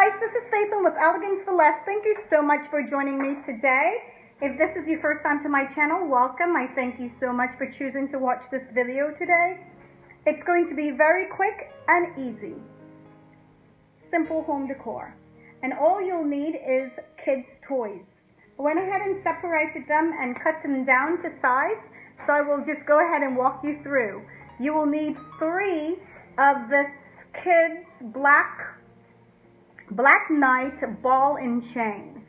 guys, this is Faithlyn with Elegance for Less. Thank you so much for joining me today. If this is your first time to my channel, welcome. I thank you so much for choosing to watch this video today. It's going to be very quick and easy. Simple home decor. And all you'll need is kids' toys. I went ahead and separated them and cut them down to size, so I will just go ahead and walk you through. You will need 3 of this kids' Black Knight ball and chain.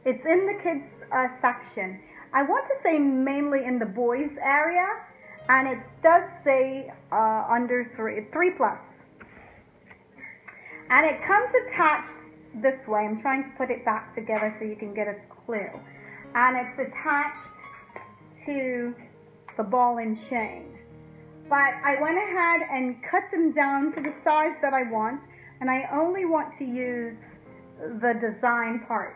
It's in the kids section. I want to say mainly in the boys area, and it does say under 3 plus. And it comes attached this way. I'm trying to put it back together so you can get a clue. And it's attached to the ball and chain. But I went ahead and cut them down to the size that I want, and I only want to use the design part.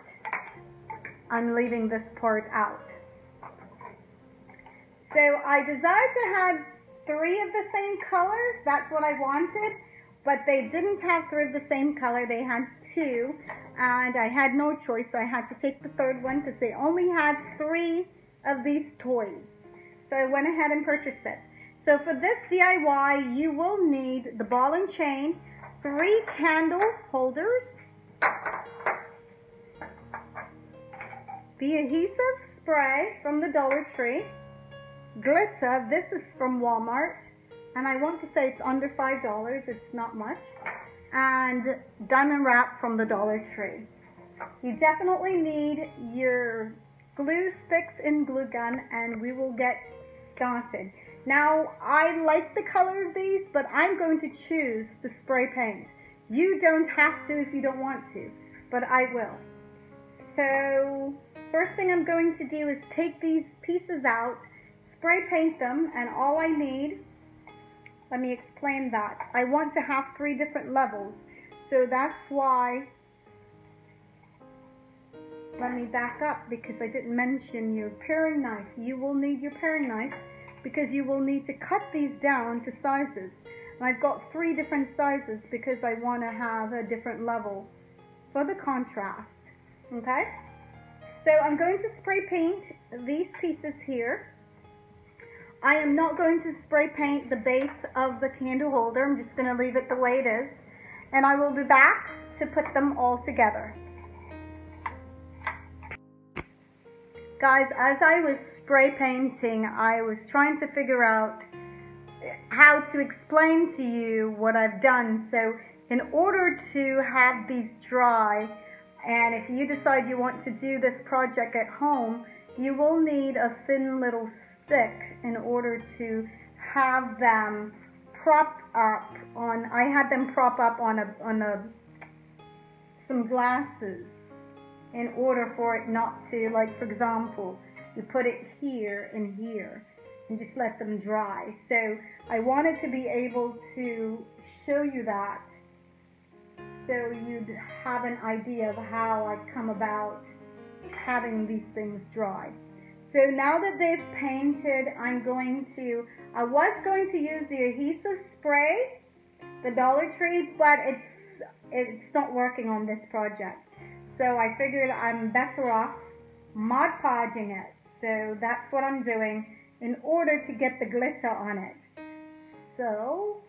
I'm leaving this part out. So I decided to have 3 of the same colors. That's what I wanted, but they didn't have 3 of the same color. They had 2, and I had no choice, so I had to take the 3rd one because they only had 3 of these toys. So I went ahead and purchased it. So for this DIY, you will need the ball and chain, 3 candle holders, the adhesive spray from the Dollar Tree, glitter, this is from Walmart, and I want to say it's under $5, it's not much, and diamond wrap from the Dollar Tree. You definitely need your glue sticks and glue gun, and we will get started. Now, I like the color of these, but I'm going to choose to spray paint. You don't have to if you don't want to, but I will. So, first thing I'm going to do is take these pieces out, spray paint them, and all I need, let me explain that. I want to have 3 different levels, so that's why, let me back up because I didn't mention your paring knife. You will need your paring knife, because you will need to cut these down to sizes. And I've got 3 different sizes because I want to have a different level for the contrast. Okay? So I'm going to spray paint these pieces here. I am not going to spray paint the base of the candle holder. I'm just going to leave it the way it is. And I will be back to put them all together. Guys, as I was spray painting, I was trying to figure out how to explain to you what I've done. So in order to have these dry, and if you decide you want to do this project at home, you will need a thin little stick in order to have them prop up on, I had them prop up on some glasses, in order for it not to, like for example, you put it here and here and just let them dry. So I wanted to be able to show you that so you'd have an idea of how I come about having these things dry. So now that they've painted, I was going to use the adhesive spray, the Dollar Tree, but it's not working on this project. So I figured I'm better off Mod Podging it. So that's what I'm doing in order to get the glitter on it. So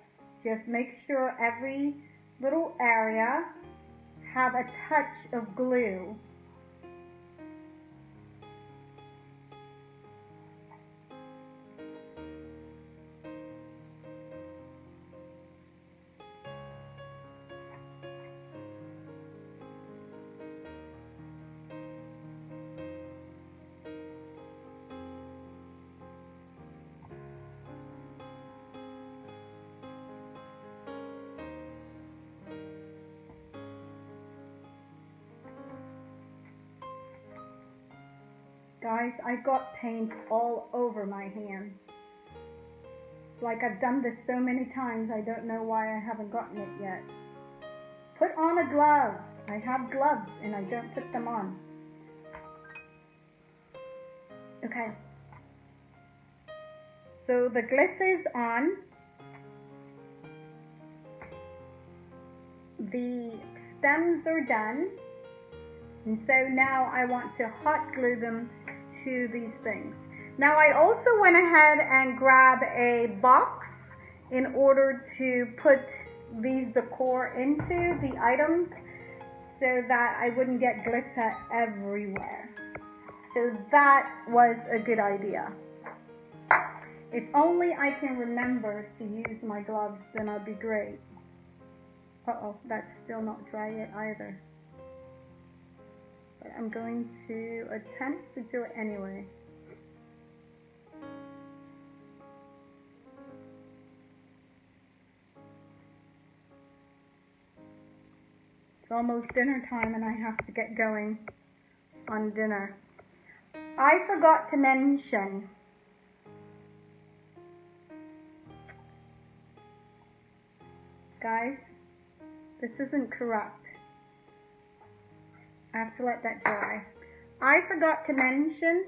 just make sure every little area have a touch of glue. Guys, I got paint all over my hand. It's like I've done this so many times, I don't know why I haven't gotten it yet. Put on a glove. I have gloves and I don't put them on. Okay. So the glitter is on. The stems are done. And so now I want to hot glue them to these things. Now I also went ahead and grabbed a box in order to put these decor into the items so that I wouldn't get glitter everywhere. So that was a good idea. If only I can remember to use my gloves, then I'd be great. Uh-oh, that's still not dry yet either. But I'm going to attempt to do it anyway. It's almost dinner time and I have to get going on dinner. I forgot to mention, guys, this isn't correct. I have to let that dry. I forgot to mention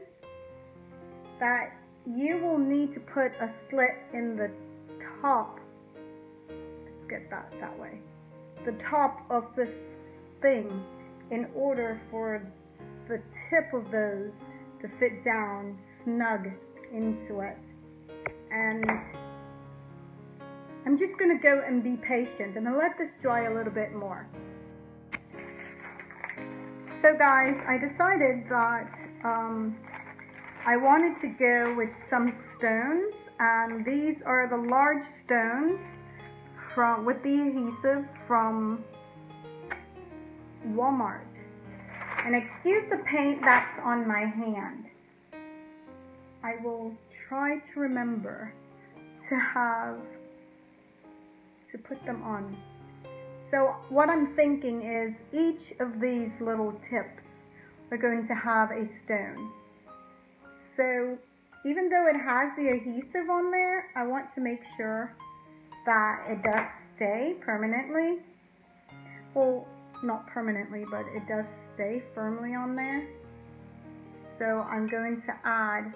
that you will need to put a slit in the top. Let's get that way. The top of this thing in order for the tip of those to fit down snug into it. And I'm just going to go and be patient and I'll let this dry a little bit more. So guys, I decided that I wanted to go with some stones, and these are the large stones with the adhesive from Walmart. And excuse the paint that's on my hand. I will try to remember to put them on. So what I'm thinking is each of these little tips are going to have a stone. So even though it has the adhesive on there, I want to make sure that it does stay permanently. Well, not permanently, but it does stay firmly on there. So I'm going to add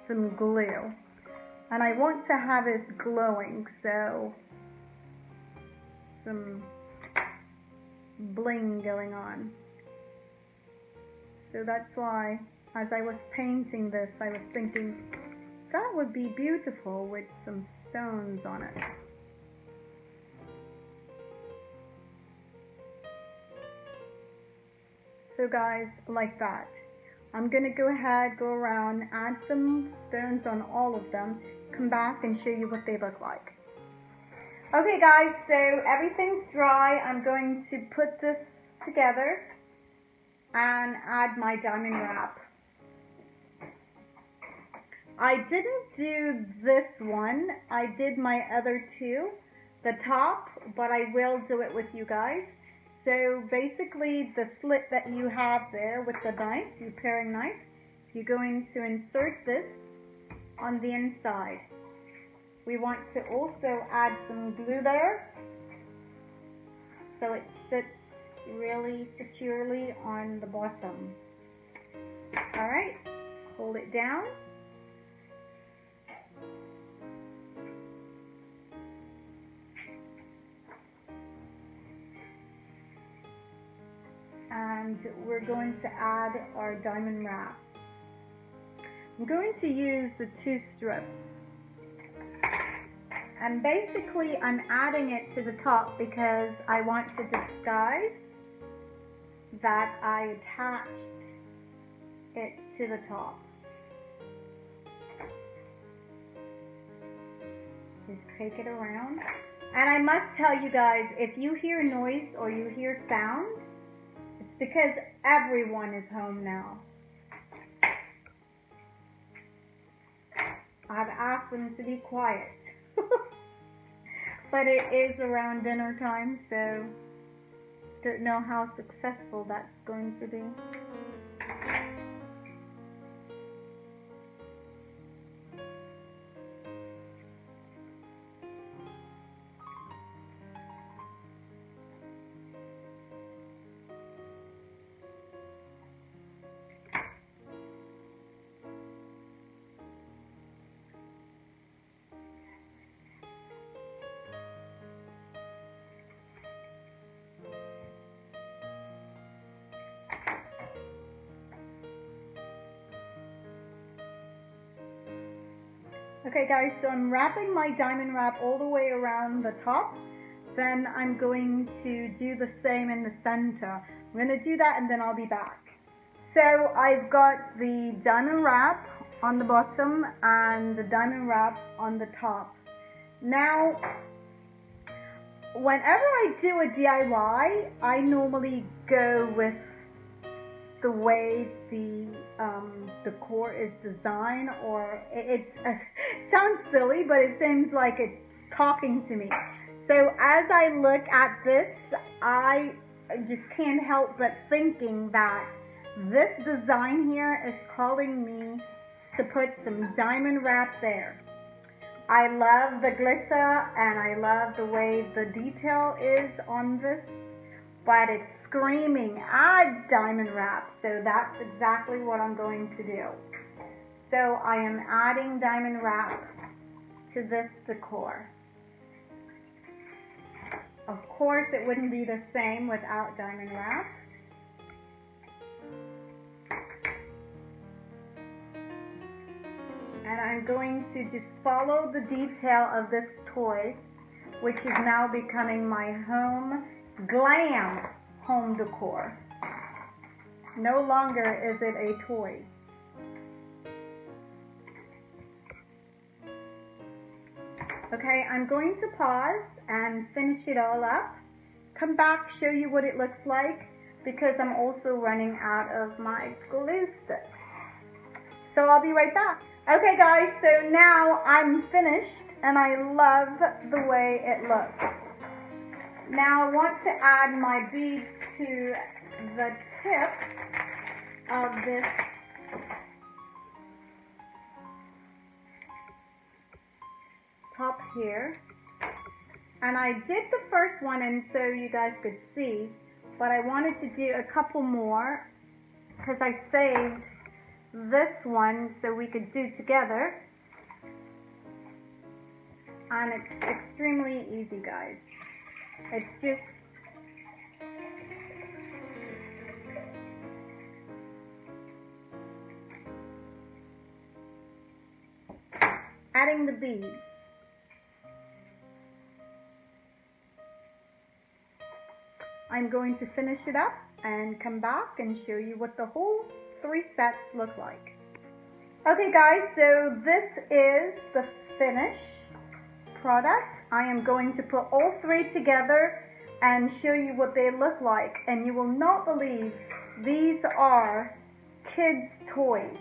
some glue. And I want to have it glowing, so some bling going on. So that's why, as I was painting this, I was thinking that would be beautiful with some stones on it. So guys, like that. I'm gonna go ahead, go around, add some stones on all of them, come back and show you what they look like. Okay guys, so everything's dry. I'm going to put this together and add my diamond wrap. I didn't do this one. I did my other two, the top, but I will do it with you guys. So basically the slit that you have there with the knife, your paring knife, you're going to insert this on the inside. We want to also add some glue there so it sits really securely on the bottom. Alright, hold it down. And we're going to add our diamond wrap. I'm going to use the 2 strips. And basically I'm adding it to the top because I want to disguise that I attached it to the top. Just take it around. And I must tell you guys, if you hear noise or you hear sounds, it's because everyone is home now. I've asked them to be quiet. But it is around dinner time, so don't know how successful that's going to be. Okay guys, so I'm wrapping my diamond wrap all the way around the top. Then I'm going to do the same in the center. I'm going to do that and then I'll be back. So I've got the diamond wrap on the bottom and the diamond wrap on the top. Now, whenever I do a DIY, I normally go with the way the decor is designed, or it sounds silly, but it seems like it's talking to me. So as I look at this, I just can't help but thinking that this design here is calling me to put some diamond wrap there. I love the glitter and I love the way the detail is on this, but it's screaming add diamond wrap, so that's exactly what I'm going to do. So I am adding diamond wrap to this decor. Of course, it wouldn't be the same without diamond wrap. And I'm going to just follow the detail of this toy, which is now becoming my Glam home decor. No longer is it a toy. Okay, I'm going to pause and finish it all up. Come back, show you what it looks like, because I'm also running out of my glue sticks. So I'll be right back. Okay guys, so now I'm finished and I love the way it looks. Now I want to add my beads to the tip of this top here. And I did the first one and so you guys could see, but I wanted to do a couple more because I saved this one so we could do together. And it's extremely easy, guys. It's just adding the beads. I'm going to finish it up and come back and show you what the whole 3 sets look like. Okay guys, so this is the finished product. I am going to put all 3 together and show you what they look like, and you will not believe these are kids' toys.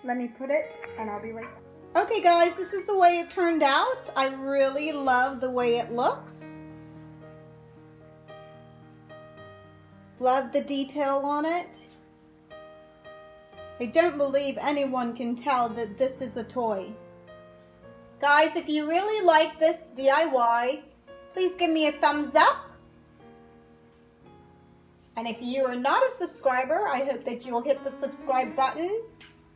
Let me put it and I'll be right back. Okay guys, this is the way it turned out. I really love the way it looks. Love the detail on it. I don't believe anyone can tell that this is a toy. Guys, if you really like this DIY, please give me a thumbs up. And if you are not a subscriber, I hope that you will hit the subscribe button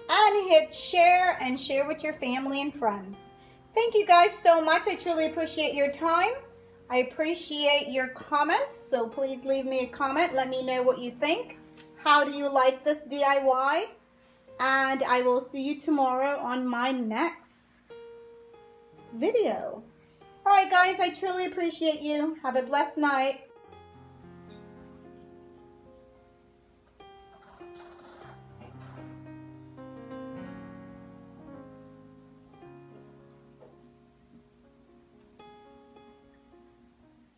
and hit share and share with your family and friends. Thank you guys so much. I truly appreciate your time. I appreciate your comments, so please leave me a comment. Let me know what you think. How do you like this DIY? And I will see you tomorrow on my next video. Alright guys, I truly appreciate you. Have a blessed night.